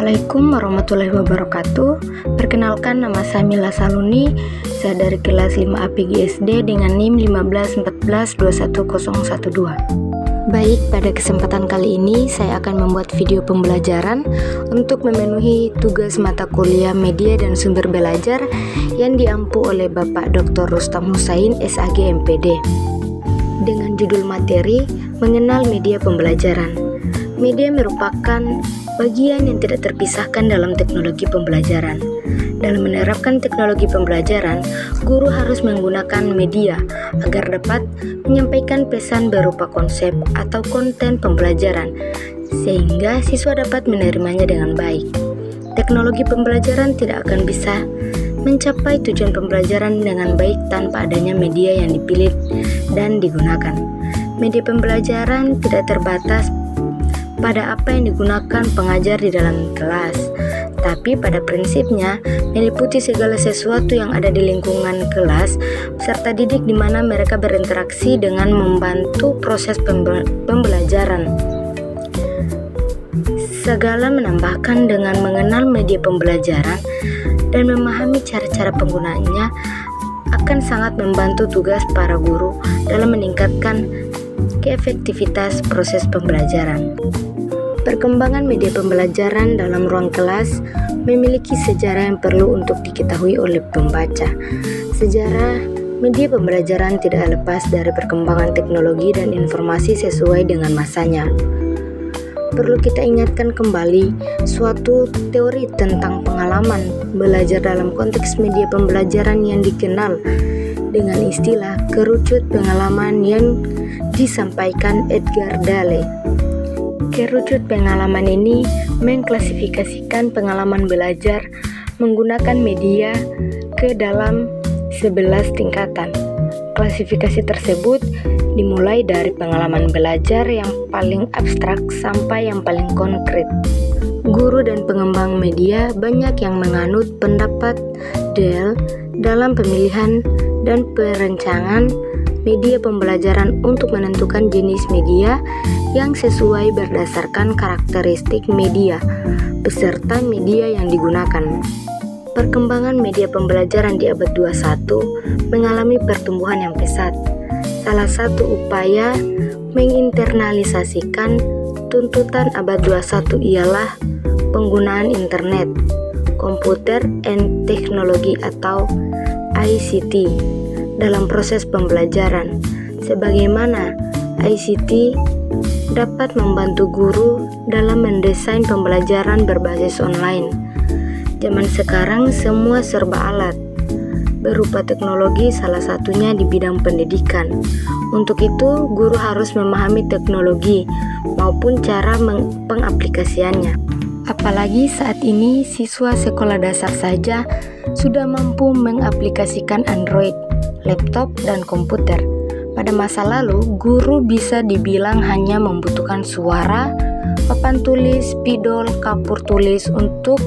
Assalamualaikum warahmatullahi wabarakatuh. Perkenalkan, nama saya Mila Saluni. Saya dari kelas 5 APGSD dengan NIM 151421012. Baik, pada kesempatan kali ini saya akan membuat video pembelajaran untuk memenuhi tugas mata kuliah Media dan Sumber Belajar yang diampu oleh Bapak Dr. Rustam Husain, SAG MPD, dengan judul materi Mengenal Media Pembelajaran. Media merupakan bagian yang tidak terpisahkan dalam teknologi pembelajaran. Dalam menerapkan teknologi pembelajaran, guru harus menggunakan media agar dapat menyampaikan pesan berupa konsep atau konten pembelajaran, sehingga siswa dapat menerimanya dengan baik. Teknologi pembelajaran tidak akan bisa mencapai tujuan pembelajaran dengan baik tanpa adanya media yang dipilih dan digunakan. Media pembelajaran tidak terbatas pada apa yang digunakan pengajar di dalam kelas, tapi pada prinsipnya meliputi segala sesuatu yang ada di lingkungan kelas serta didik di mana mereka berinteraksi dengan membantu proses pembelajaran. Segala menambahkan dengan mengenal media pembelajaran dan memahami cara-cara penggunaannya akan sangat membantu tugas para guru dalam meningkatkan keefektivitas proses pembelajaran. Perkembangan media pembelajaran dalam ruang kelas memiliki sejarah yang perlu untuk diketahui oleh pembaca. Sejarah media pembelajaran tidak lepas dari perkembangan teknologi dan informasi sesuai dengan masanya. Perlu kita ingatkan kembali suatu teori tentang pengalaman belajar dalam konteks media pembelajaran yang dikenal dengan istilah kerucut pengalaman yang disampaikan Edgar Dale. Kerucut pengalaman ini mengklasifikasikan pengalaman belajar menggunakan media ke dalam 11 tingkatan. Klasifikasi tersebut dimulai dari pengalaman belajar yang paling abstrak sampai yang paling konkret. Guru dan pengembang media banyak yang menganut pendapat Dale dalam pemilihan dan perencanaan media pembelajaran untuk menentukan jenis media yang sesuai berdasarkan karakteristik media beserta media yang digunakan. Perkembangan media pembelajaran di abad 21 mengalami pertumbuhan yang pesat. Salah satu upaya menginternalisasikan tuntutan abad 21 ialah penggunaan internet, komputer and teknologi atau ICT dalam proses pembelajaran, sebagaimana ICT dapat membantu guru dalam mendesain pembelajaran berbasis online. Zaman sekarang semua serba alat, berupa teknologi, salah satunya di bidang pendidikan. Untuk itu, guru harus memahami teknologi maupun cara pengaplikasiannya. Apalagi saat ini siswa sekolah dasar saja sudah mampu mengaplikasikan Android, laptop, dan komputer. Pada masa lalu, guru bisa dibilang hanya membutuhkan suara, papan tulis, spidol, kapur tulis untuk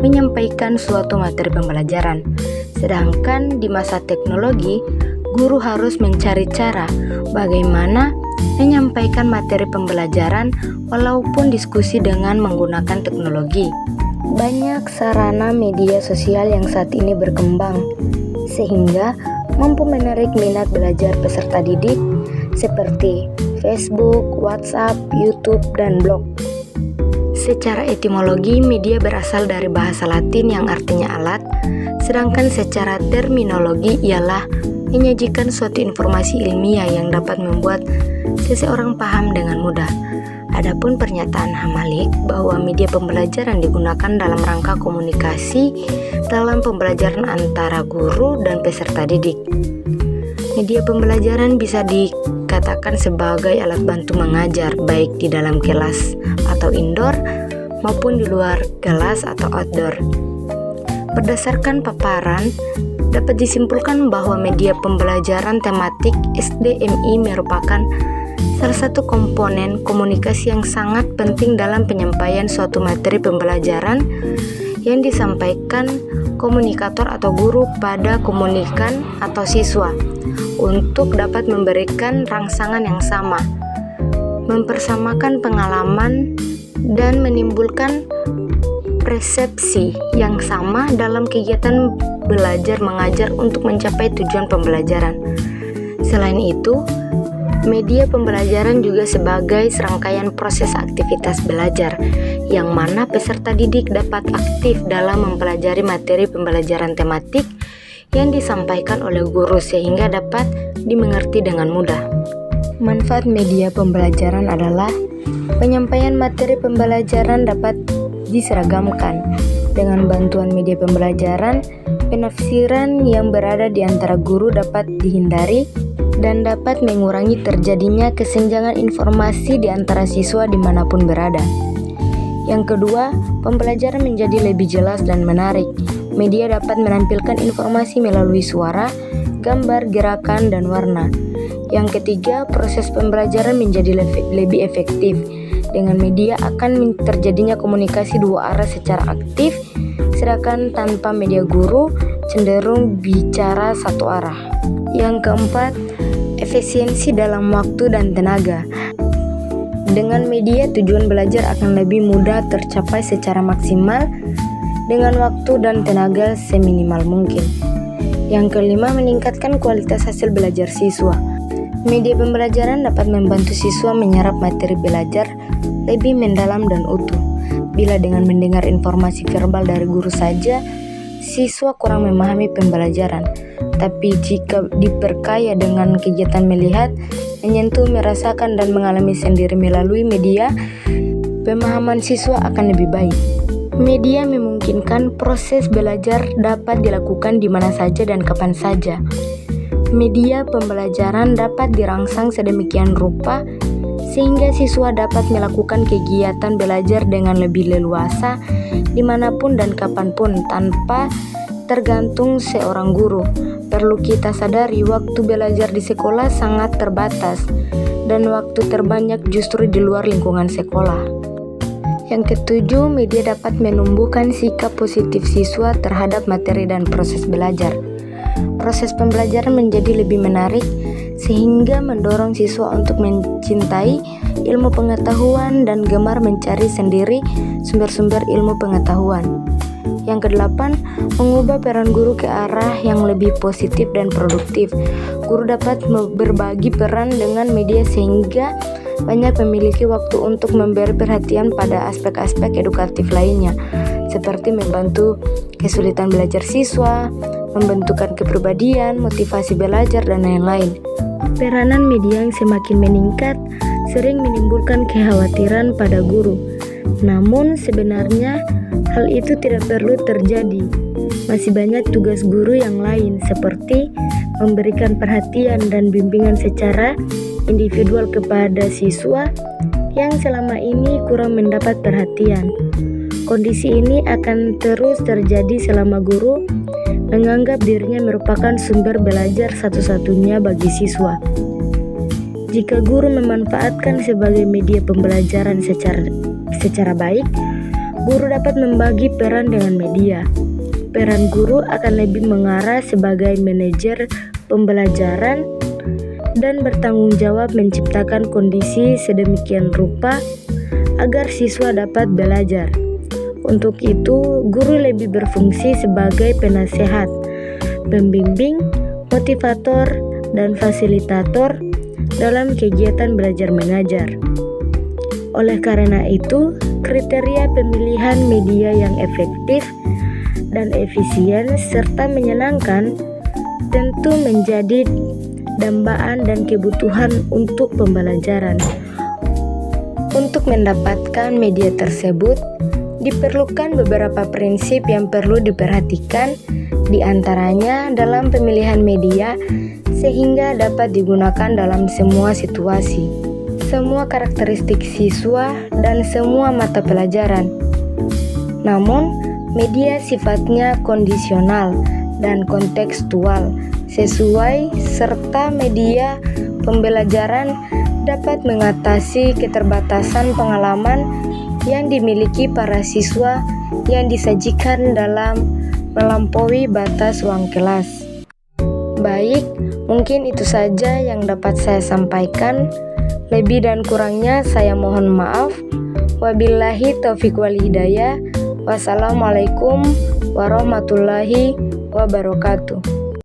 menyampaikan suatu materi pembelajaran. Sedangkan di masa teknologi, guru harus mencari cara bagaimana menyampaikan materi pembelajaran walaupun diskusi dengan menggunakan teknologi. Banyak sarana media sosial yang saat ini berkembang, sehingga mampu menarik minat belajar peserta didik seperti Facebook, WhatsApp, YouTube, dan blog. Secara etimologi, media berasal dari bahasa Latin yang artinya alat, sedangkan secara terminologi ialah menyajikan suatu informasi ilmiah yang dapat membuat seseorang paham dengan mudah. Adapun pernyataan Hamalik bahwa media pembelajaran digunakan dalam rangka komunikasi dalam pembelajaran antara guru dan peserta didik. Media pembelajaran bisa dikatakan sebagai alat bantu mengajar baik di dalam kelas atau indoor maupun di luar kelas atau outdoor. Berdasarkan paparan, dapat disimpulkan bahwa media pembelajaran tematik SDMI merupakan salah satu komponen komunikasi yang sangat penting dalam penyampaian suatu materi pembelajaran yang disampaikan komunikator atau guru pada komunikan atau siswa untuk dapat memberikan rangsangan yang sama, mempersamakan pengalaman, dan menimbulkan persepsi yang sama dalam kegiatan belajar mengajar untuk mencapai tujuan pembelajaran. Selain itu, media pembelajaran juga sebagai serangkaian proses aktivitas belajar, yang mana peserta didik dapat aktif dalam mempelajari materi pembelajaran tematik yang disampaikan oleh guru sehingga dapat dimengerti dengan mudah. Manfaat media pembelajaran adalah penyampaian materi pembelajaran dapat diseragamkan. Dengan bantuan media pembelajaran, penafsiran yang berada di antara guru dapat dihindari dan dapat mengurangi terjadinya kesenjangan informasi di antara siswa dimanapun berada. Yang kedua, pembelajaran menjadi lebih jelas dan menarik. Media dapat menampilkan informasi melalui suara, gambar, gerakan, dan warna. Yang ketiga, proses pembelajaran menjadi lebih efektif. Dengan media akan terjadinya komunikasi dua arah secara aktif, sedangkan tanpa media guru cenderung bicara satu arah. Yang keempat, efisiensi dalam waktu dan tenaga. Dengan media, tujuan belajar akan lebih mudah tercapai secara maksimal dengan waktu dan tenaga seminimal mungkin. Yang kelima, meningkatkan kualitas hasil belajar siswa. Media pembelajaran dapat membantu siswa menyerap materi belajar lebih mendalam dan utuh. Bila dengan mendengar informasi verbal dari guru saja, siswa kurang memahami pembelajaran. Tapi jika diperkaya dengan kegiatan melihat, menyentuh, merasakan, dan mengalami sendiri melalui media, pemahaman siswa akan lebih baik. Media memungkinkan proses belajar dapat dilakukan di mana saja dan kapan saja. Media pembelajaran dapat dirangsang sedemikian rupa sehingga siswa dapat melakukan kegiatan belajar dengan lebih leluasa dimanapun dan kapanpun tanpa tergantung seorang guru. Perlu kita sadari, waktu belajar di sekolah sangat terbatas dan waktu terbanyak justru di luar lingkungan sekolah. Yang ketujuh, media dapat menumbuhkan sikap positif siswa terhadap materi dan proses belajar. Proses pembelajaran menjadi lebih menarik sehingga mendorong siswa untuk mencintai ilmu pengetahuan dan gemar mencari sendiri sumber-sumber ilmu pengetahuan. Yang kedelapan, mengubah peran guru ke arah yang lebih positif dan produktif. Guru dapat berbagi peran dengan media sehingga banyak memiliki waktu untuk memberi perhatian pada aspek-aspek edukatif lainnya, seperti membantu kesulitan belajar siswa, membentukkan kepribadian, motivasi belajar, dan lain-lain. Peranan media yang semakin meningkat sering menimbulkan kekhawatiran pada guru. Namun sebenarnya hal itu tidak perlu terjadi. Masih banyak tugas guru yang lain seperti memberikan perhatian dan bimbingan secara individual kepada siswa yang selama ini kurang mendapat perhatian. Kondisi ini akan terus terjadi selama guru menganggap dirinya merupakan sumber belajar satu-satunya bagi siswa. Jika guru memanfaatkan sebagai media pembelajaran secara baik, guru dapat membagi peran dengan media. Peran guru akan lebih mengarah sebagai manajer pembelajaran dan bertanggung jawab menciptakan kondisi sedemikian rupa agar siswa dapat belajar. Untuk itu, guru lebih berfungsi sebagai penasehat, pembimbing, motivator, dan fasilitator dalam kegiatan belajar mengajar. Oleh karena itu, kriteria pemilihan media yang efektif dan efisien serta menyenangkan tentu menjadi dambaan dan kebutuhan untuk pembelajaran. Untuk mendapatkan media tersebut, diperlukan beberapa prinsip yang perlu diperhatikan, di antaranya dalam pemilihan media sehingga dapat digunakan dalam semua situasi, semua karakteristik siswa, dan semua mata pelajaran. Namun, media sifatnya kondisional dan kontekstual sesuai serta media pembelajaran dapat mengatasi keterbatasan pengalaman yang dimiliki para siswa yang disajikan dalam melampaui batas ruang kelas. Baik, mungkin itu saja yang dapat saya sampaikan. Lebih dan kurangnya saya mohon maaf. Wabillahi taufiq wal hidayah. Wassalamualaikum warahmatullahi wabarakatuh.